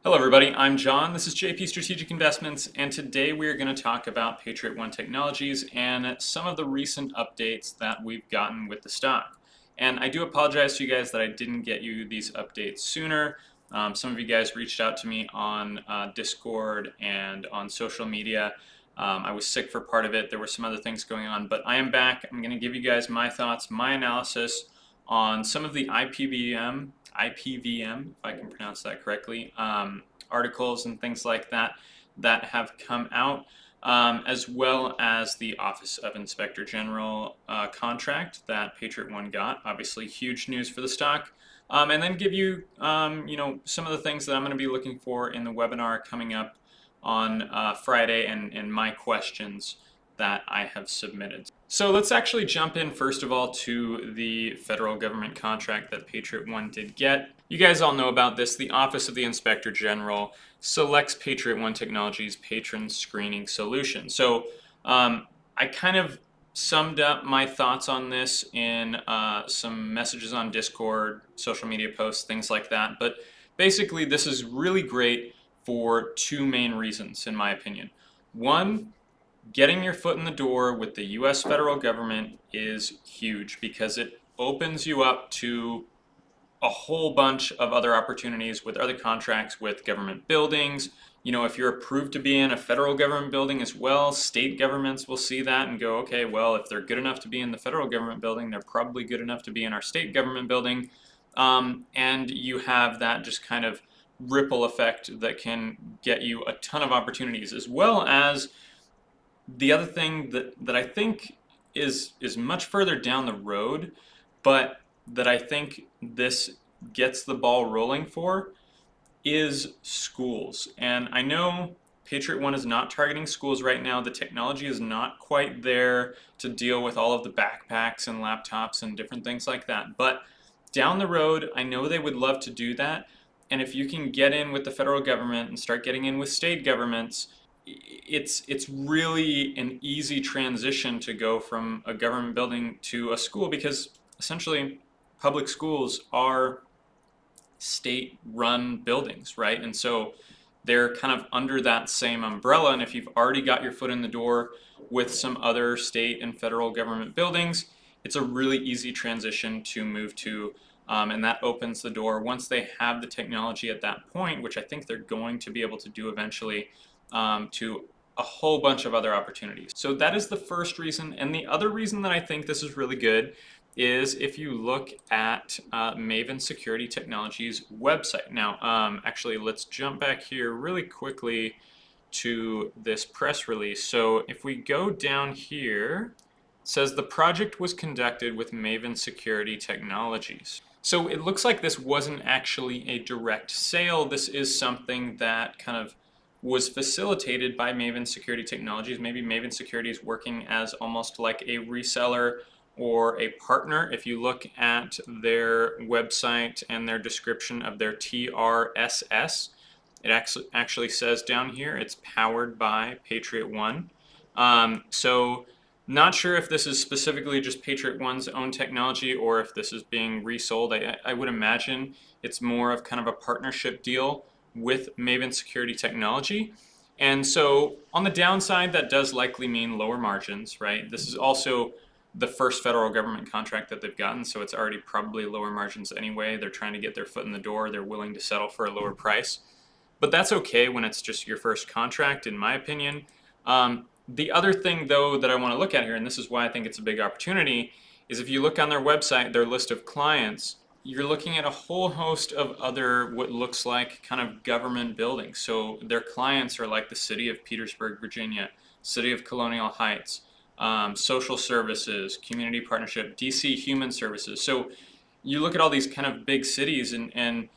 Hello everybody, I'm John. This is JP Strategic Investments, and today we are going to talk about Patriot One Technologies and some of the recent updates that we've gotten with the stock. And I do apologize to you guys that I didn't get you these updates sooner. Some of you guys reached out to me on Discord and on social media. I was sick for part of it. There were some other things going on, but I am back. I'm going to give you guys my thoughts, my analysis on some of the IPVM, if I can pronounce that correctly, articles and things like that that have come out, as well as the Office of Inspector General contract that Patriot One got. Obviously, huge news for the stock. And then give you, some of the things that I'm going to be looking for in the webinar coming up on Friday and my questions that I have submitted. So let's actually jump in first of all to the federal government contract that Patriot One did get. You guys all know about this. The Office of the Inspector General selects Patriot One Technologies patron screening solution. So I kind of summed up my thoughts on this in some messages on Discord, social media posts, things like that. But basically, this is really great for two main reasons, in my opinion. One, getting your foot in the door with the US federal government is huge because it opens you up to a whole bunch of other opportunities with other contracts with government buildings. You know, if you're approved to be in a federal government building as well, state governments will see that and go, okay, well, if they're good enough to be in the federal government building, they're probably good enough to be in our state government building. And you have that just kind of ripple effect that can get you a ton of opportunities, as well as the other thing that I think is much further down the road, but that I think this gets the ball rolling for, is schools. And I know Patriot One is not targeting schools right now. The technology is not quite there to deal with all of the backpacks and laptops and different things like that. But down the road, I know they would love to do that. And if you can get in with the federal government and start getting in with state governments, it's really an easy transition to go from a government building to a school, because essentially public schools are state-run buildings, right? And so they're kind of under that same umbrella. And if you've already got your foot in the door with some other state and federal government buildings, it's a really easy transition to move to. And that opens the door once they have the technology at that point, which I think they're going to be able to do eventually, to a whole bunch of other opportunities. So that is the first reason. And the other reason that I think this is really good is if you look at Maven Security Technologies website. Now, actually, let's jump back here really quickly to this press release. So if we go down here, it says the project was conducted with Maven Security Technologies. So it looks like this wasn't actually a direct sale. This is something that kind of was facilitated by Maven Security Technologies. Maybe Maven Security is working as almost like a reseller or a partner. If you look at their website and their description of their TRSS, it actually says down here it's powered by Patriot One. So not sure if this is specifically just Patriot One's own technology or if this is being resold. I would imagine it's more of kind of a partnership deal with Maven Security Technology. And so on the downside, that does likely mean lower margins, right? This is also the first federal government contract that they've gotten, so it's already probably lower margins anyway. They're trying to get their foot in the door. They're willing to settle for a lower price. But that's okay when it's just your first contract, in my opinion. The other thing, though, that I want to look at here, and this is why I think it's a big opportunity, is if you look on their website, their list of clients, you're looking at a whole host of other what looks like kind of government buildings. So their clients are like the City of Petersburg, Virginia, City of Colonial Heights, social services, community partnership, DC Human Services. So you look at all these kind of big cities, and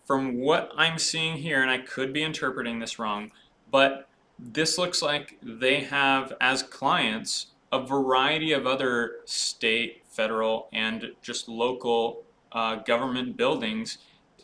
from what I'm seeing here, and I could be interpreting this wrong, but this looks like they have as clients a variety of other state, federal, and just local government buildings.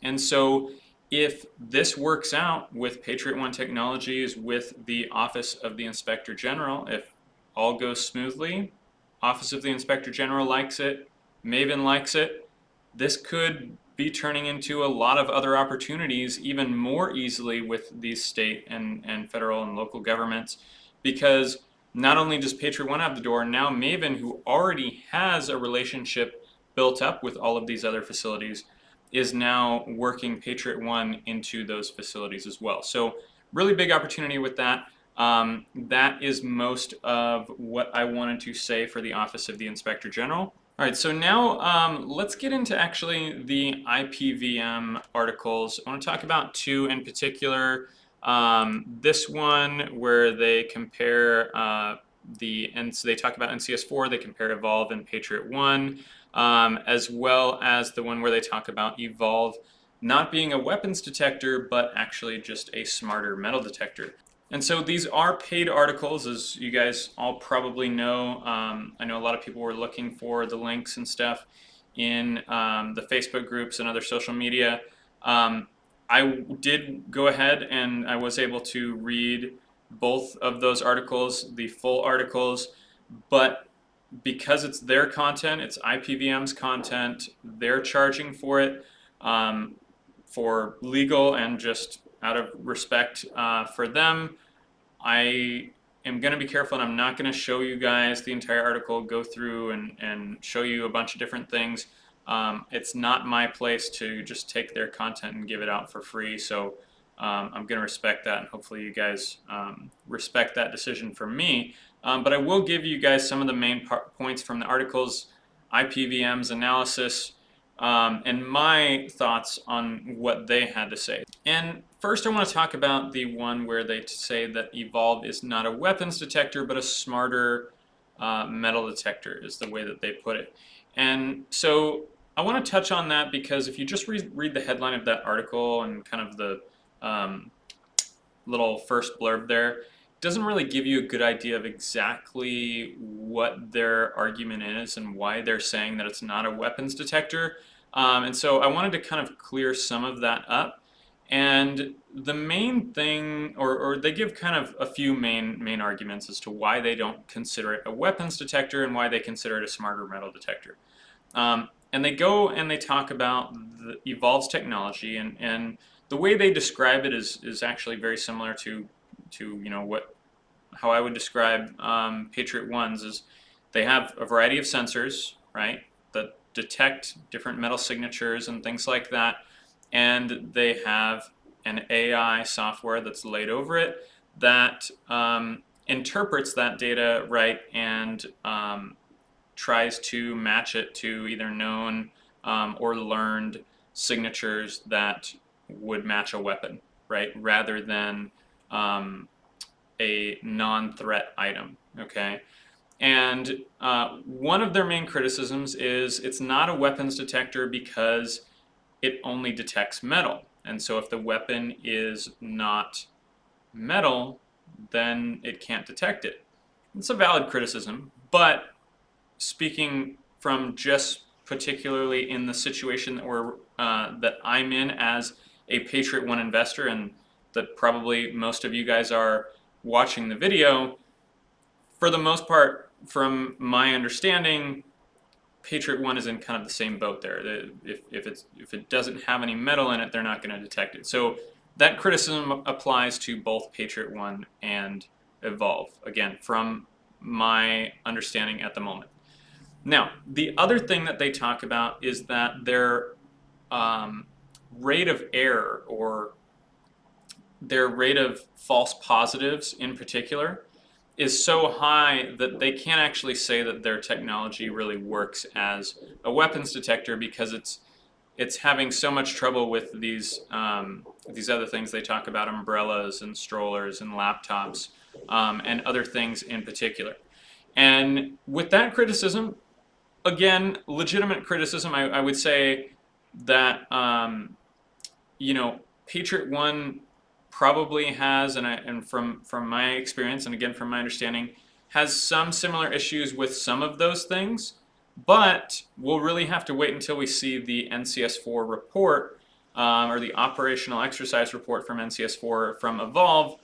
And so if this works out with Patriot One Technologies, with the Office of the Inspector General, if all goes smoothly, Office of the Inspector General likes it, Maven likes it, this could be turning into a lot of other opportunities even more easily with these state and federal and local governments, because not only does Patriot One have the door, now Maven, who already has a relationship built up with all of these other facilities, is now working Patriot One into those facilities as well. So really big opportunity with that. That is most of what I wanted to say for the Office of the Inspector General. All right, so now let's get into actually the IPVM articles. I want to talk about two in particular. This one where they compare they talk about NCS4, they compare Evolve and Patriot One, as well as the one where they talk about Evolve not being a weapons detector, but actually just a smarter metal detector. And so these are paid articles, as you guys all probably know. I know a lot of people were looking for the links and stuff in the Facebook groups and other social media. I did go ahead and I was able to read both of those articles, the full articles, but because it's their content, it's IPVM's content, they're charging for it for legal and just out of respect for them. I am going to be careful, and I'm not going to show you guys the entire article, go through and show you a bunch of different things. It's not my place to just take their content and give it out for free, so I'm going to respect that, and hopefully you guys respect that decision from me. But I will give you guys some of the main points from the articles, IPVM's analysis, and my thoughts on what they had to say. And first I want to talk about the one where they say that Evolve is not a weapons detector, but a smarter metal detector is the way that they put it. And so I want to touch on that because if you just read the headline of that article and kind of the little first blurb there, it doesn't really give you a good idea of exactly what their argument is and why they're saying that it's not a weapons detector. And so I wanted to kind of clear some of that up. And the main thing, or they give kind of a few main arguments as to why they don't consider it a weapons detector and why they consider it a smarter metal detector. And they go and they talk about the Evolve's technology, and the way they describe it is actually very similar to you know how I would describe Patriot One's. Is they have a variety of sensors, right, that detect different metal signatures and things like that, and they have an AI software that's laid over it that interprets that data, right, and tries to match it to either known or learned signatures that would match a weapon, right, rather than a non-threat item, okay? And one of their main criticisms is it's not a weapons detector because it only detects metal. And so if the weapon is not metal, then it can't detect it. It's a valid criticism, but speaking from just particularly in the situation that I'm in as a Patriot One investor, and that probably most of you guys are watching the video, for the most part, from my understanding, Patriot One is in kind of the same boat there. If it doesn't have any metal in it, they're not going to detect it. So that criticism applies to both Patriot One and Evolve, again, from my understanding at the moment. Now, the other thing that they talk about is that their rate of error, or their rate of false positives in particular, is so high that they can't actually say that their technology really works as a weapons detector because it's having so much trouble with these other things they talk about, umbrellas and strollers and laptops and other things in particular. And with that criticism, again, legitimate criticism, I would say that you know, Patriot One probably has, and from my experience, and again from my understanding, has some similar issues with some of those things, but we'll really have to wait until we see the NCS4 report, or the operational exercise report from NCS4 from Evolve,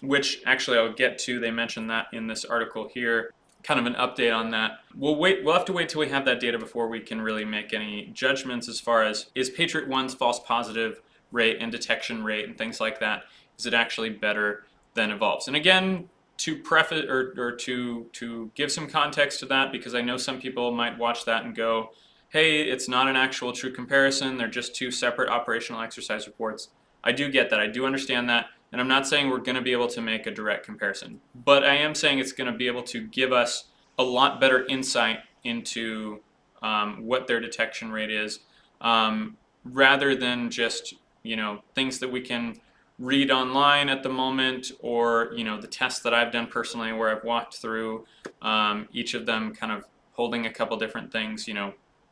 which actually I'll get to. They mentioned that in this article here. kind of an update on that. We'll have to wait till we have that data before we can really make any judgments as far as, is Patriot One's false positive rate and detection rate and things like that, is it actually better than Evolve's? And again, to preface or to give some context to that, because I know some people might watch that and go, hey, it's not an actual true comparison, they're just two separate operational exercise reports. I do get that, I do understand that, and I'm not saying we're going to be able to make a direct comparison, but I am saying it's going to be able to give us a lot better insight into what their detection rate is, rather than just, things that we can read online at the moment, or the tests that I've done personally where I've walked through each of them, kind of holding a couple different things.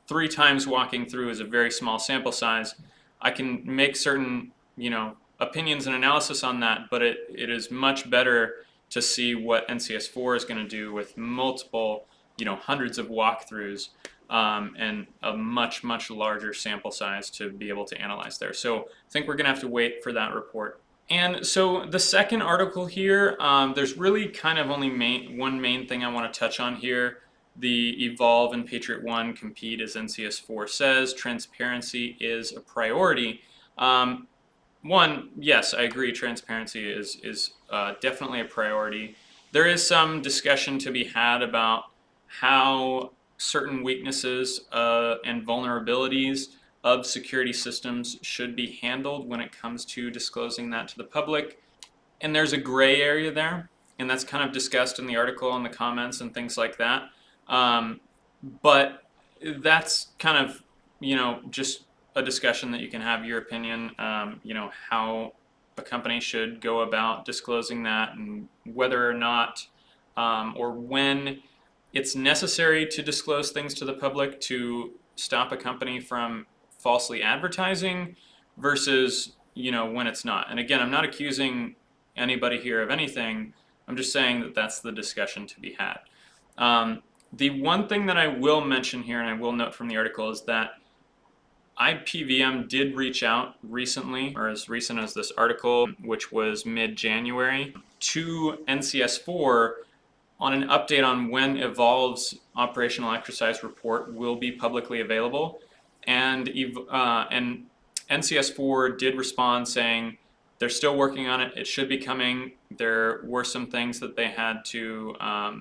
3 times walking through is a very small sample size. I can make certain opinions and analysis on that, but it is much better to see what NCS4 is going to do with multiple, hundreds of walkthroughs, and a much larger sample size to be able to analyze there. So I think we're going to have to wait for that report. And so the second article here, there's really kind of only one main thing I want to touch on here. The Evolve and Patriot One compete, as NCS4 says. Transparency is a priority. One, yes, I agree, transparency is definitely a priority. There is some discussion to be had about how certain weaknesses and vulnerabilities of security systems should be handled when it comes to disclosing that to the public. And there's a gray area there, and that's kind of discussed in the article and the comments and things like that. But that's kind of, just a discussion that you can have your opinion, how a company should go about disclosing that, and whether or not, or when it's necessary to disclose things to the public to stop a company from falsely advertising versus, when it's not. And again, I'm not accusing anybody here of anything. I'm just saying that that's the discussion to be had. The one thing that I will mention here, and I will note from the article, is that IPVM did reach out recently, or as recent as this article, which was mid-January, to NCS4 on an update on when Evolve's operational exercise report will be publicly available. And NCS4 did respond saying they're still working on it. It should be coming. There were some things that they had to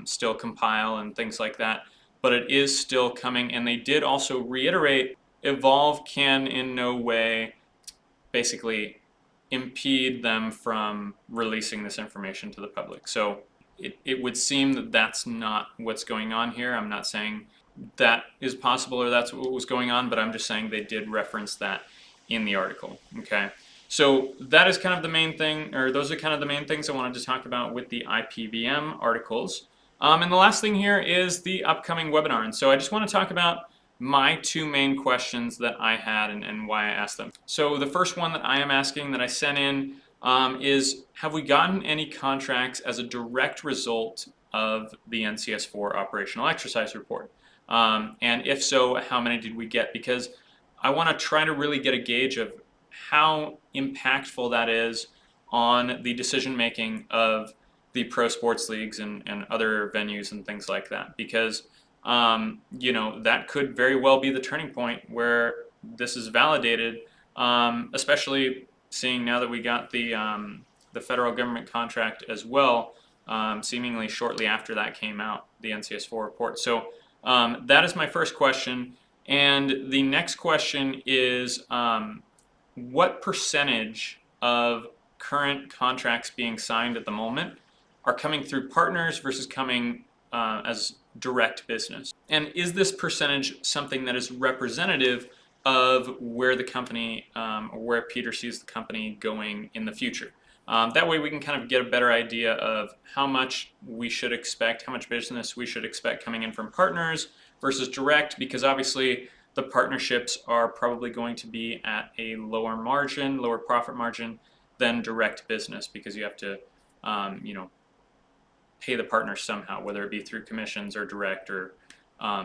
still compile and things like that, but it is still coming. And they did also reiterate Evolve can in no way basically impede them from releasing this information to the public. So it would seem that that's not what's going on here. I'm not saying that is possible or that's what was going on, but I'm just saying they did reference that in the article. Okay, so that is kind of the main thing, or those are kind of the main things I wanted to talk about with the IPVM articles. And the last thing here is the upcoming webinar. And so I just want to talk about my 2 main questions that I had and why I asked them. So the first one that I am asking, that I sent in, is, have we gotten any contracts as a direct result of the NCS4 operational exercise report? And if so, how many did we get? Because I want to try to really get a gauge of how impactful that is on the decision making of the pro sports leagues and other venues and things like that. Because that could very well be the turning point where this is validated, especially seeing now that we got the federal government contract as well, seemingly shortly after that came out, the NCS4 report. So that is my first question. And the next question is, what percentage of current contracts being signed at the moment are coming through partners versus coming as direct business? And is this percentage something that is representative of where the company, or where Peter sees the company going in the future? That way we can kind of get a better idea of how much we should expect, how much business we should expect coming in from partners versus direct, because obviously the partnerships are probably going to be at a lower margin, lower profit margin than direct business, because you have to, pay the partners somehow, whether it be through commissions or direct or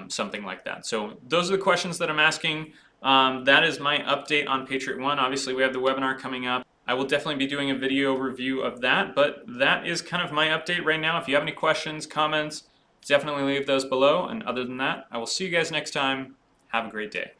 something like that. So those are the questions that I'm asking. That is my update on Patriot One. Obviously, we have the webinar coming up. I will definitely be doing a video review of that, but that is kind of my update right now. If you have any questions, comments, definitely leave those below. And other than that, I will see you guys next time. Have a great day.